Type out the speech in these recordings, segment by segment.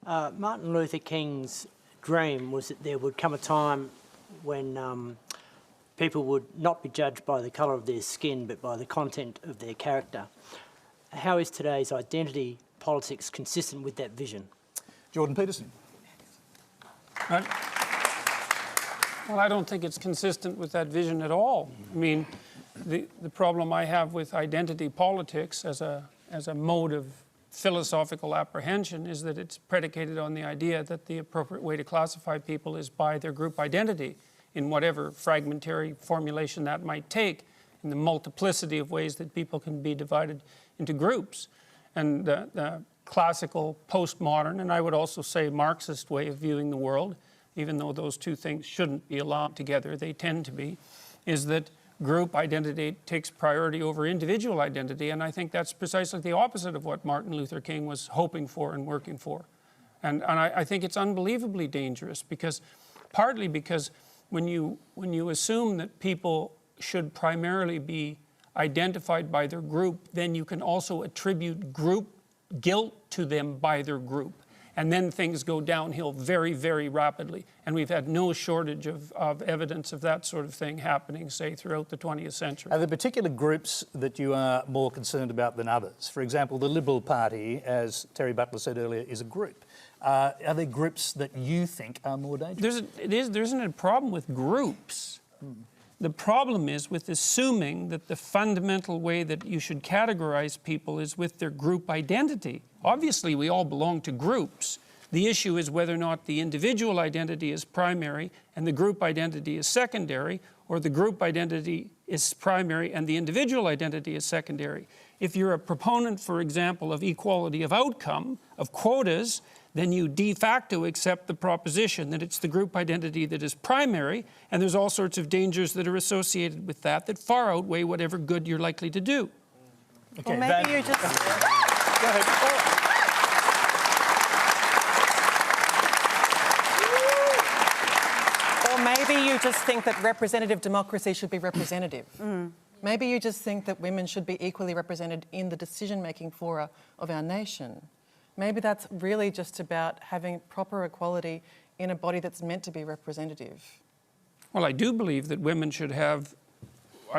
Martin Luther King's dream was that there would come a time when people would not be judged by the colour of their skin but by the content of their character. How is today's identity politics consistent with that vision? Jordan Peterson. Well, I don't think it's consistent with that vision at all. I mean, the problem I have with identity politics as a mode of philosophical apprehension is that it's predicated on the idea that the appropriate way to classify people is by their group identity, in whatever fragmentary formulation that might take, in the multiplicity of ways that people can be divided into groups. And the classical postmodern, and I would also say Marxist way of viewing the world, even though those two things shouldn't be allowed together, they tend to be, is that group identity takes priority over individual identity, and I think that's precisely the opposite of what Martin Luther King was hoping for and working for. And I think it's unbelievably dangerous, because partly because when you assume that people should primarily be identified by their group, then you can also attribute group guilt to them by their group. And then things go downhill very, very rapidly. And we've had no shortage of evidence of that sort of thing happening, say, throughout the 20th century. Are there particular groups that you are more concerned about than others? For example, the Liberal Party, as Terry Butler said earlier, is a group. Are there groups that you think are more dangerous? There isn't a problem with groups. The problem is with assuming that the fundamental way that you should categorize people is with their group identity. Obviously, we all belong to groups. The issue is whether or not the individual identity is primary and the group identity is secondary, or the group identity is primary and the individual identity is secondary. If you're a proponent, for example, of equality of outcome, of quotas, then you de facto accept the proposition that it's the group identity that is primary, and there's all sorts of dangers that are associated with that that far outweigh whatever good you're likely to do. Well, Okay, maybe you're just... Go ahead. Or maybe you just think that representative democracy should be representative. Maybe you just think that women should be equally represented in the decision-making fora of our nation. Maybe that's really just about having proper equality in a body that's meant to be representative. Well, I do believe that women should have...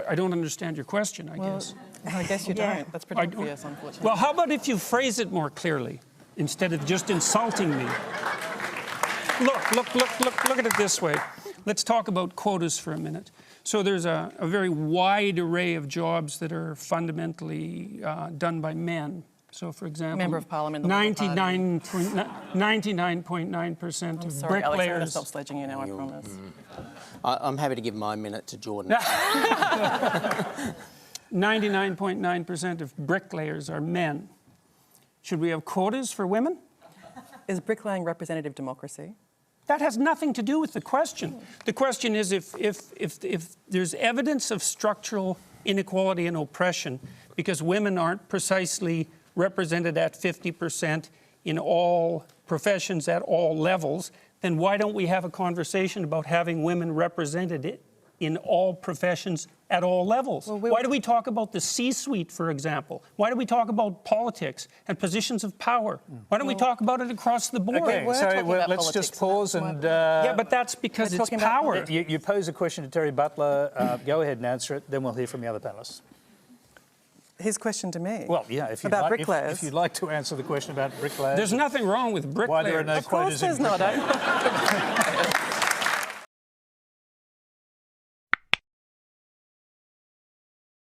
I don't understand your question, I guess. I guess you don't. That's pretty obvious, unfortunately. Well, how about if you phrase it more clearly, instead of just insulting me? Look at it this way. Let's talk about quotas for a minute. So there's a very wide array of jobs that are fundamentally done by men. So, for example, Member of Parliament, 99.9% of sorry, bricklayers... Alex, I'm going to stop sledging you now, I promise. I'm happy to give my minute to Jordan. 99.9% of bricklayers are men. Should we have quotas for women? Is bricklaying representative democracy? That has nothing to do with the question. The question is if there's evidence of structural inequality and oppression because women aren't precisely represented at 50% in all professions at all levels, then why don't we have a conversation about having women represented in all professions at all levels? Well, why do we talk about the C-suite, for example? Why do we talk about politics and positions of power? Why don't we talk about it across the board? Okay, so let's just pause and... yeah, but that's because it's power. You pose a question to Terry Butler. Go ahead and answer it, then we'll hear from the other panellists. His question to me? Well, yeah, if you'd, about like, bricklayers. if you'd like to answer the question about bricklayers. There's nothing wrong with bricklayers. Why there are no Of course quotas in there's not.